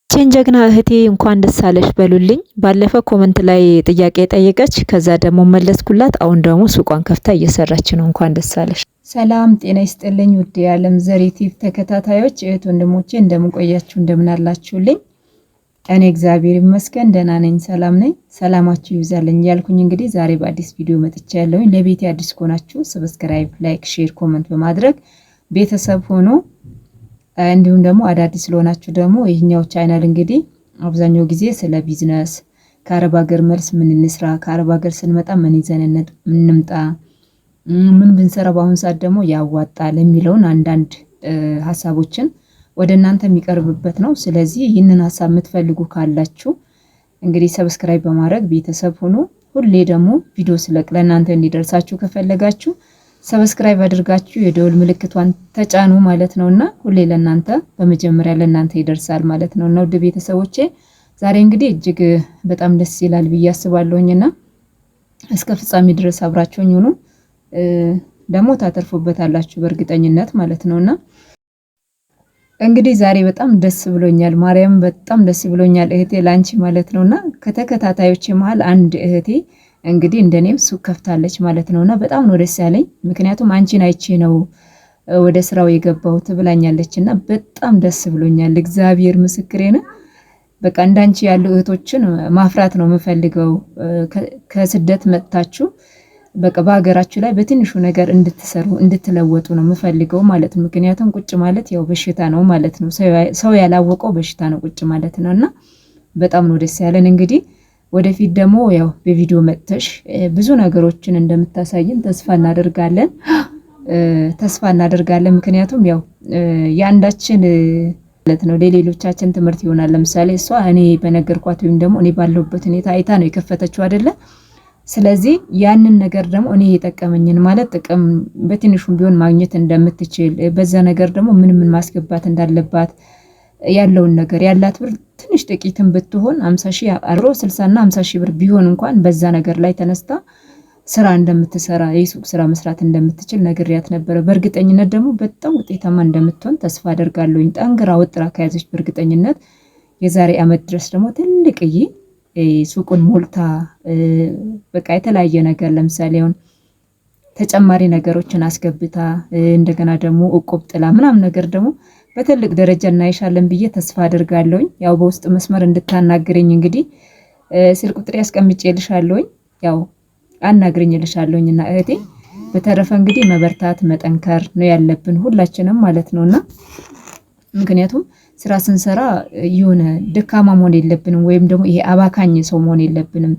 ቼን ጀግና እህቴ እንኳን ደስ አለሽ በሉልኝ። ባለፈ ኮመንት ላይ ጥያቄ ጠየቀች፣ ከዛ ደግሞ መለስኩላት። አሁን ደግሞ ሱቋን ከፍታ እየሰራች ነው። እንኳን ደስ አለሽ። ሰላም ጤና ይስጥልኝ ውድ የዓለም ዘር ዩቲዩብ ተከታታዮች እህት ወንድሞቼ፣ እንደምን ቆያችሁ? እንደምን አላችሁልኝ? እኔ እግዚአብሔር ይመስገን ደህና ነኝ፣ ሰላም ነኝ። ሰላማችሁ ይብዛልኝ ያልኩኝ እንግዲህ ዛሬ በአዲስ ቪዲዮ መጥቻለሁኝ። ለቤቴ አዲስ ከሆናችሁ ሰብስክራይብ፣ ላይክ፣ ሼር፣ ኮመንት በማድረግ ቤተሰብ ሆኖ እንዲሁም ደግሞ አዳዲስ ስለሆናችሁ ደግሞ ይህኛው ቻናል እንግዲህ አብዛኛው ጊዜ ስለ ቢዝነስ ከአረብ ሀገር መልስ ምን እንስራ፣ ከአረብ ሀገር ስንመጣ ምን ይዘን እንምጣ፣ ምን ብንሰራ በአሁን ሰዓት ደግሞ ያዋጣል የሚለውን አንዳንድ ሀሳቦችን ወደ እናንተ የሚቀርብበት ነው። ስለዚህ ይህንን ሀሳብ የምትፈልጉ ካላችሁ እንግዲህ ሰብስክራይብ በማድረግ ቤተሰብ ሆኖ ሁሌ ደግሞ ቪዲዮ ስለቅ ለእናንተ እንዲደርሳችሁ ከፈለጋችሁ ሰብስክራይብ አድርጋችሁ የደውል ምልክቷን ተጫኑ ማለት ነውና ሁሌ ለእናንተ በመጀመሪያ ለእናንተ ይደርሳል ማለት ነውና ውድ ቤተሰቦቼ ዛሬ እንግዲህ እጅግ በጣም ደስ ይላል ብዬ አስባለሁኝና እስከ ፍጻሜ ድረስ አብራችሁኝ ሁኑ። ደግሞ ታተርፉበታላችሁ በእርግጠኝነት ማለት ነውና እንግዲህ ዛሬ በጣም ደስ ብሎኛል። ማርያም በጣም ደስ ብሎኛል እህቴ ላንቺ ማለት ነውና ከተከታታዮቼ መሃል አንድ እህቴ እንግዲህ እንደኔም ሱቅ ከፍታለች ማለት ነውና በጣም ነው ደስ ያለኝ። ምክንያቱም አንቺን አይቼ ነው ወደ ስራው የገባሁት ብላኛለችና በጣም ደስ ብሎኛል። እግዚአብሔር ምስክሬ ነው። በቃ እንዳንቺ ያሉ እህቶችን ማፍራት ነው የምፈልገው። ከስደት መጥታችሁ በቃ በሀገራችሁ ላይ በትንሹ ነገር እንድትሰሩ እንድትለወጡ ነው የምፈልገው ማለት ነው። ምክንያቱም ቁጭ ማለት ያው በሽታ ነው ማለት ነው። ሰው ያላወቀው በሽታ ነው ቁጭ ማለት ነውና በጣም ነው ደስ ያለን። እንግዲህ ወደፊት ደግሞ ያው በቪዲዮ መጥተሽ ብዙ ነገሮችን እንደምታሳይን ተስፋ እናደርጋለን። ምክንያቱም ያው የአንዳችን ማለት ነው ለሌሎቻችን ትምህርት ይሆናል። ለምሳሌ እሷ እኔ በነገርኳት ወይም ደግሞ እኔ ባለሁበት ሁኔታ አይታ ነው የከፈተችው አይደለ? ስለዚህ ያንን ነገር ደግሞ እኔ የጠቀመኝን ማለት ጥቅም በትንሹም ቢሆን ማግኘት እንደምትችል በዛ ነገር ደግሞ ምን ማስገባት እንዳለባት ያለውን ነገር ያላት ብር ትንሽ ጥቂትም ብትሆን 50,000 አሮ 60 እና 50,000 ብር ቢሆን እንኳን በዛ ነገር ላይ ተነስታ ስራ እንደምትሰራ የሱቅ ስራ መስራት እንደምትችል ነግሬያት ነበር። በእርግጠኝነት ደግሞ በጣም ውጤታማ እንደምትሆን ተስፋ አደርጋለሁኝ። ጠንክራ ወጥራ ከያዘች በእርግጠኝነት የዛሬ አመት ድረስ ደግሞ ትልቅዬ ሱቁን ሞልታ በቃ የተለያየ ነገር ለምሳሌ አሁን ተጨማሪ ነገሮችን አስገብታ እንደገና ደግሞ እቁብ ጥላ ምናምን ነገር ደግሞ በትልቅ ደረጃ እናይሻለን ብዬ ተስፋ አደርጋለሁኝ። ያው በውስጥ መስመር እንድታናግረኝ እንግዲህ ስልክ ቁጥሬ አስቀምጬልሻለሁኝ። ያው አናግረኝልሻለሁኝና እህቴ በተረፈ እንግዲህ መበርታት መጠንከር ነው ያለብን ሁላችንም ማለት ነውና ምክንያቱም ስራ ስንሰራ የሆነ ደካማ መሆን የለብንም ወይም ደግሞ ይሄ አባካኝ ሰው መሆን የለብንም።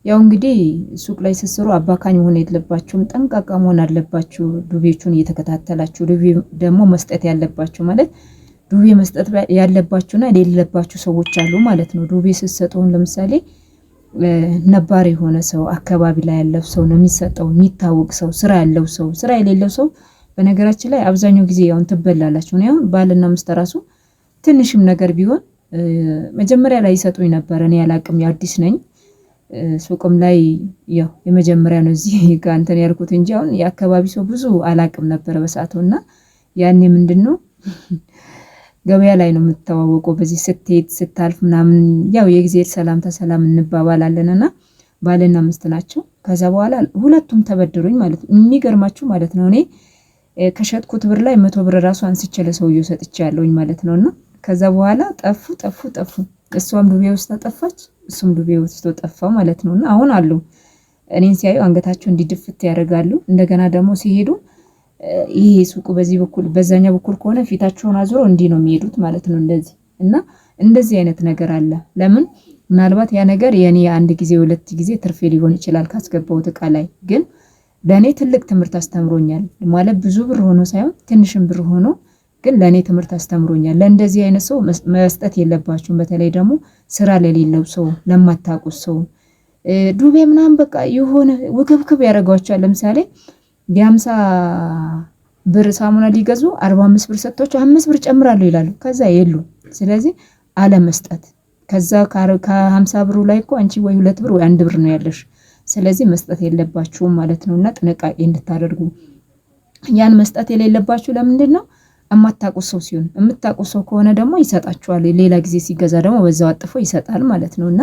ያው እንግዲህ ሱቅ ላይ ስትሰሩ አባካኝ መሆን የለባችሁም፣ ጠንቃቃ መሆን አለባችሁ። ዱቤቹን እየተከታተላችሁ ዱቤ ደግሞ መስጠት ያለባችሁ ማለት ዱቤ መስጠት ያለባችሁና የሌለባችሁ ሰዎች አሉ ማለት ነው። ዱቤ ስትሰጡን ለምሳሌ ነባር የሆነ ሰው አካባቢ ላይ ያለው ሰው ነው የሚሰጠው፣ የሚታወቅ ሰው፣ ስራ ያለው ሰው። ስራ የሌለው ሰው በነገራችን ላይ አብዛኛው ጊዜ ያው ትበላላችሁ ነው። ባልና ሚስት ራሱ ትንሽም ነገር ቢሆን መጀመሪያ ላይ ይሰጡኝ ነበር። እኔ ያላቅም አዲስ ነኝ ሱቅም ላይ ያው የመጀመሪያ ነው እዚህ ጋር እንትን ያልኩት እንጂ አሁን የአካባቢ ሰው ብዙ አላቅም ነበር በሰዓቱና ያኔ ምንድነው ገበያ ላይ ነው የምትተዋወቀው። በዚህ ስትሄድ ስታልፍ ምናምን ያው የጊዜር ሰላም እንባባላለንና ባልና ሚስት ናቸው። ከዛ በኋላ ሁለቱም ተበድሩኝ ማለት ነው። የሚገርማችሁ ማለት ነው እኔ ከሸጥኩት ብር ላይ 100 ብር ራሱ አንስቼ ለሰውየው ሰጥቻለሁኝ ማለት ነውና ከዛ በኋላ ጠፉ። እሷም ዱቤ ውስጥ ጠፋች፣ እሱም ዱቤ ውስጥ ጠፋ ማለት ነውና አሁን አሉ እኔን ሲያዩ አንገታቸው እንዲድፍት ያደርጋሉ። እንደገና ደግሞ ሲሄዱ ይሄ ሱቁ በዚህ በኩል በዛኛ በኩል ከሆነ ፊታቸውን አዙሮ እንዲህ ነው የሚሄዱት ማለት ነው እንደዚህ። እና እንደዚህ አይነት ነገር አለ። ለምን ምናልባት ያ ነገር የኔ አንድ ጊዜ ሁለት ጊዜ ትርፌ ሊሆን ይችላል ካስገባሁት እቃ ላይ፣ ግን ለኔ ትልቅ ትምህርት አስተምሮኛል ማለት ብዙ ብር ሆኖ ሳይሆን ትንሽም ብር ሆኖ ግን ለኔ ትምህርት አስተምሮኛል። ለእንደዚህ አይነት ሰው መስጠት የለባችሁም። በተለይ ደግሞ ስራ ለሌለው ሰው፣ ለማታውቁት ሰው ዱቤ ምናምን በቃ የሆነ ውክብክብ ያደርጓቸዋል። ለምሳሌ የ50 ብር ሳሙና ሊገዙ 45 ብር ሰጥቷቸው 5 ብር ጨምራለሁ ይላሉ። ከዛ የሉ። ስለዚህ አለመስጠት። ከዛ ከ50 ብሩ ላይ እኮ አንቺ ወይ 2 ብር ወይ 1 ብር ነው ያለሽ። ስለዚህ መስጠት የለባችሁም ማለት ነውና ጥንቃቄ እንድታደርጉ። ያን መስጠት የሌለባችሁ ለምንድን ነው? የማታውቁት ሰው ሲሆን፣ የምታውቁት ሰው ከሆነ ደግሞ ይሰጣችኋል። ሌላ ጊዜ ሲገዛ ደግሞ በዛው አጥፎ ይሰጣል ማለት ነውና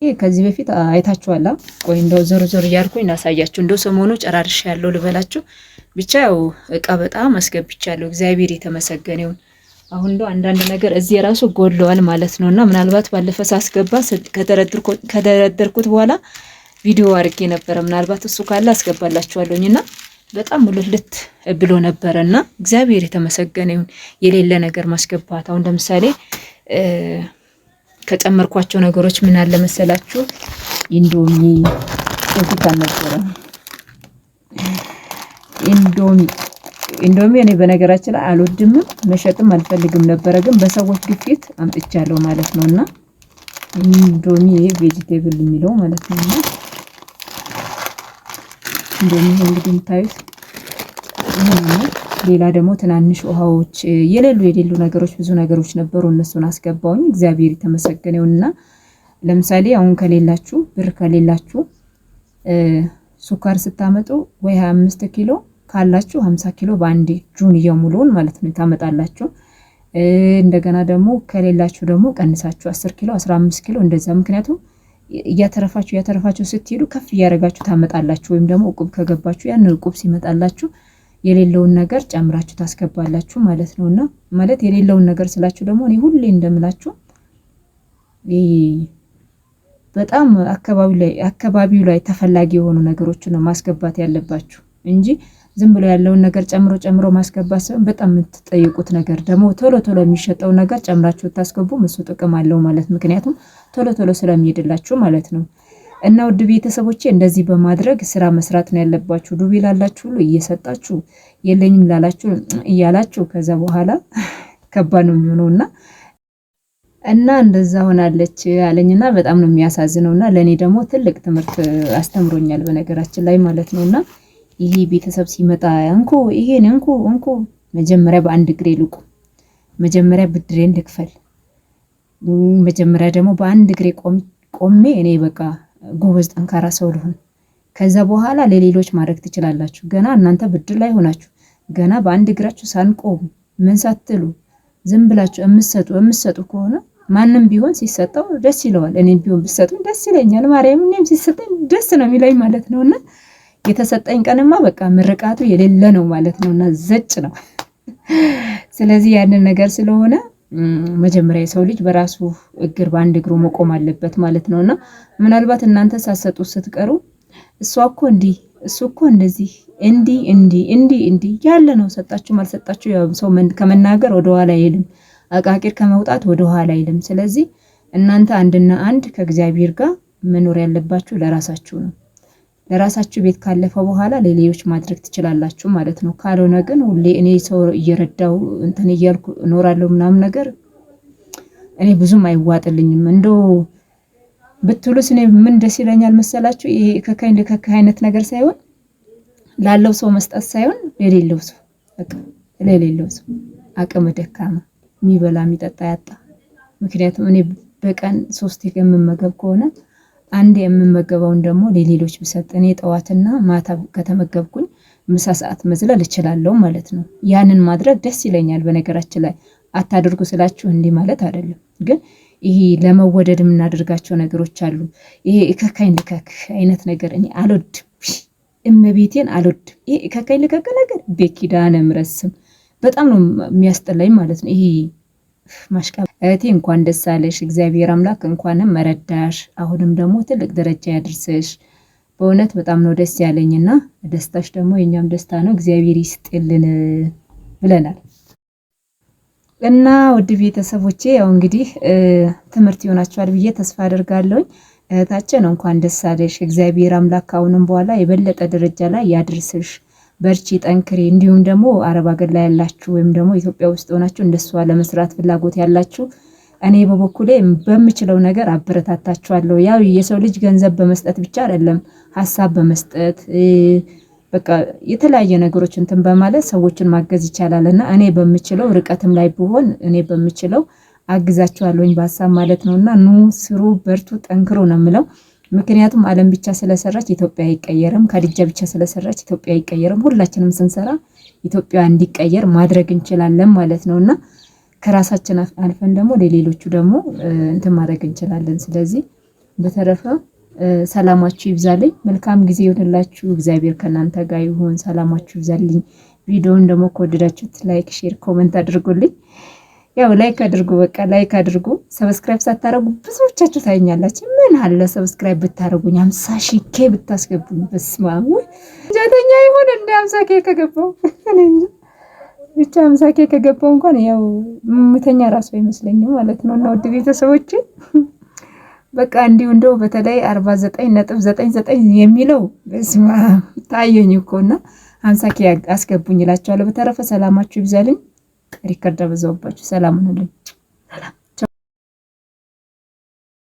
ከዚህ በፊት አይታችኋላ። ቆይ እንደው ዞር ዞር እያልኩኝ ላሳያችሁ። እንደው ሰሞኑ ጨራርሽ ያለው ልበላችሁ። ብቻ ያው እቃ በጣም አስገብቻለሁ። እግዚአብሔር የተመሰገነ ይሁን። አሁን እንደው አንዳንድ ነገር እዚህ የራሱ ጎድለዋል ማለት ነውና ምናልባት ባለፈ ሳስገባ ከደረደርኩት በኋላ ቪዲዮ አድርጌ ነበረ። ምናልባት እሱ ካለ አስገባላችኋለሁኝና በጣም ሙልልት ብሎ ነበረና እግዚአብሔር የተመሰገነ ይሁን። የሌለ ነገር ማስገባት አሁን ለምሳሌ ከጨመርኳቸው ነገሮች ምን አለ መሰላችሁ? ኢንዶሚ እዚህ ነበረ። ኢንዶሚ እኔ በነገራችን ላይ አልወድም መሸጥም አልፈልግም ነበረ፣ ግን በሰዎች ግፊት አምጥቻለሁ ማለት ነውና ኢንዶሚ ቬጂቴብል የሚለው ማለት ነውና ኢንዶሚ እንግዲህ የምታዩት ነው። ሌላ ደግሞ ትናንሽ ውሃዎች የሌሉ ነገሮች ብዙ ነገሮች ነበሩ። እነሱን አስገባውኝ። እግዚአብሔር የተመሰገነ ይሁንና ለምሳሌ አሁን ከሌላችሁ ብር ከሌላችሁ ሱካር ስታመጡ ወይ 25 ኪሎ ካላችሁ 50 ኪሎ በአንዴ ጁንያው ሙሉውን ማለት ነው ታመጣላችሁ። እንደገና ደግሞ ከሌላችሁ ደግሞ ቀንሳችሁ 10 ኪሎ 15 ኪሎ እንደዛ። ምክንያቱም እያተረፋችሁ ስትሄዱ ከፍ እያደረጋችሁ ታመጣላችሁ። ወይም ደግሞ እቁብ ከገባችሁ ያን እቁብ ሲመጣላችሁ የሌለውን ነገር ጨምራችሁ ታስገባላችሁ ማለት ነውና ማለት የሌለውን ነገር ስላችሁ ደግሞ እኔ ሁሌ እንደምላችሁ በጣም አካባቢው ላይ ተፈላጊ የሆኑ ነገሮችን ነው ማስገባት ያለባችሁ እንጂ ዝም ብሎ ያለውን ነገር ጨምሮ ማስገባት ሳይሆን በጣም የምትጠይቁት ነገር ደግሞ ቶሎ የሚሸጠው ነገር ጨምራችሁ ታስገቡ እሱ ጥቅም አለው ማለት ምክንያቱም ቶሎ ስለሚሄድላችሁ ማለት ነው። እና ውድ ቤተሰቦቼ እንደዚህ በማድረግ ስራ መስራት ነው ያለባችሁ። ዱቤ ላላችሁ ሁሉ እየሰጣችሁ የለኝም ላላችሁ እያላችሁ ከዛ በኋላ ከባድ ነው የሚሆነውና እና እንደዛ ሆናለች አለኝና በጣም ነው የሚያሳዝነውና ለኔ ደግሞ ትልቅ ትምህርት አስተምሮኛል በነገራችን ላይ ማለት ነውና ይሄ ቤተሰብ ሲመጣ ይሄን እንኩ መጀመሪያ በአንድ እግሬ ልቁ፣ መጀመሪያ ብድሬን ልክፈል፣ መጀመሪያ ደግሞ በአንድ እግሬ ቆሜ እኔ በቃ ጎበዝ ጠንካራ ሰው ልሁን። ከዛ በኋላ ለሌሎች ማድረግ ትችላላችሁ። ገና እናንተ ብድር ላይ ሆናችሁ ገና በአንድ እግራችሁ ሳንቆም ምን ሳትሉ ዝም ብላችሁ የምትሰጡ ከሆነ ማንም ቢሆን ሲሰጠው ደስ ይለዋል። እኔም ቢሆን ብሰጡኝ ደስ ይለኛል። ማርያም እኔም ሲሰጠኝ ደስ ነው የሚለኝ ማለት ነውና የተሰጠኝ ቀንማ በቃ ምርቃቱ የሌለ ነው ማለት ነውና ዘጭ ነው። ስለዚህ ያንን ነገር ስለሆነ መጀመሪያ የሰው ልጅ በራሱ እግር በአንድ እግሩ መቆም አለበት ማለት ነውና ምናልባት እናንተ ሳሰጡ ስትቀሩ እሱ እኮ እንደዚህ እንዲ ያለ ነው ሰጣችሁ ማልሰጣችሁ ያው ሰው ከመናገር ወደ ኋላ አይልም፣ አቃቂር ከመውጣት ወደ ኋላ አይልም። ስለዚህ እናንተ አንድና አንድ ከእግዚአብሔር ጋር መኖር ያለባችሁ ለራሳችሁ ነው። ለራሳችሁ ቤት ካለፈ በኋላ ለሌሎች ማድረግ ትችላላችሁ ማለት ነው። ካልሆነ ግን ሁሌ እኔ ሰው እየረዳው እንትን እያልኩ እኖራለሁ ምናምን ነገር እኔ ብዙም አይዋጥልኝም። እንደው ብትሉስ እኔ ምን ደስ ይለኛል መሰላችሁ? ይሄ ከካይ አይነት ነገር ሳይሆን ላለው ሰው መስጠት ሳይሆን ለሌለው ሰው አቅመ ደካማ የሚበላ የሚጠጣ ያጣ። ምክንያቱም እኔ በቀን 3 የምመገብ ከሆነ አንድ የምመገበውን ደግሞ ለሌሎች ብሰጥ እኔ ጠዋትና ማታ ከተመገብኩኝ ምሳ ሰዓት መዝለል እችላለሁ ማለት ነው። ያንን ማድረግ ደስ ይለኛል። በነገራችን ላይ አታድርጉ ስላችሁ እንዲህ ማለት አይደለም፣ ግን ይሄ ለመወደድ የምናደርጋቸው ነገሮች አሉ። ይሄ ከካኝ ልከክ አይነት ነገር እኔ አልወድም፣ እመቤቴን አልወድም። ይሄ ከካኝ ልከክ ነገር በኪዳነ ምሕረት ስም በጣም ነው የሚያስጠላኝ ማለት ነው። ይሄ ማሽቃ እህቴ እንኳን ደስ አለሽ። እግዚአብሔር አምላክ እንኳንም መረዳሽ፣ አሁንም ደግሞ ትልቅ ደረጃ ያድርስሽ። በእውነት በጣም ነው ደስ ያለኝና ደስታሽ ደግሞ የኛም ደስታ ነው። እግዚአብሔር ይስጥልን ብለናል። እና ውድ ቤተሰቦቼ ያው እንግዲህ ትምህርት ይሆናችኋል ብዬ ተስፋ አደርጋለሁ። እህታችን እንኳን ደስ አለሽ። እግዚአብሔር አምላክ አሁንም በኋላ የበለጠ ደረጃ ላይ ያድርስሽ። በርቺ፣ ጠንክሪ። እንዲሁም ደግሞ አረብ ሀገር ላይ ያላችሁ ወይም ደግሞ ኢትዮጵያ ውስጥ ሆናችሁ እንደሷ ለመስራት ፍላጎት ያላችሁ እኔ በበኩሌ በምችለው ነገር አበረታታችኋለሁ። ያው የሰው ልጅ ገንዘብ በመስጠት ብቻ አይደለም፣ ሀሳብ በመስጠት በቃ የተለያየ ነገሮች እንትን በማለት ሰዎችን ማገዝ ይቻላልና እኔ በምችለው ርቀትም ላይ ብሆን እኔ በምችለው አግዛችኋለሁኝ በሀሳብ ማለት ነውና ኑ ስሩ፣ በርቱ፣ ጠንክሩ ነው የምለው። ምክንያቱም ዓለም ብቻ ስለሰራች ኢትዮጵያ አይቀየርም። ካዲጃ ብቻ ስለሰራች ኢትዮጵያ አይቀየርም። ሁላችንም ስንሰራ ኢትዮጵያ እንዲቀየር ማድረግ እንችላለን ማለት ነውና ከራሳችን አልፈን ደግሞ ለሌሎቹ ደግሞ እንትን ማድረግ እንችላለን። ስለዚህ በተረፈ ሰላማችሁ ይብዛልኝ። መልካም ጊዜ ይሁንላችሁ። እግዚአብሔር ከናንተ ጋር ይሁን። ሰላማችሁ ይብዛልኝ። ቪዲዮውን ደግሞ ከወደዳችሁት ላይክ፣ ሼር፣ ኮሜንት አድርጉልኝ። ያው ላይክ አድርጉ፣ በቃ ላይክ አድርጉ። ሰብስክራይብ ሳታረጉ ብዙዎቻችሁ ታይኛላችሁ። ምን አለ ሰብስክራይብ ብታረጉኝ 50,000 ብታስገቡኝ። በስማሙ ጀተኛ ይሁን እንደ 50,000 ከገባው ብቻ 50,000 ከገባው እንኳን ያው ምተኛ ራሱ አይመስለኝም ማለት ነው። እና ውድ ቤተሰቦቼ በቃ እንዲሁ እንደው በተለይ 49.99 የሚለው በስማ ታየኝ እኮና 50,000 አስገቡኝ እላችኋለሁ። በተረፈ ሰላማችሁ ይብዛልኝ። ሪከርድ አበዛውባችሁ። ሰላም ሁኑልኝ። ሰላም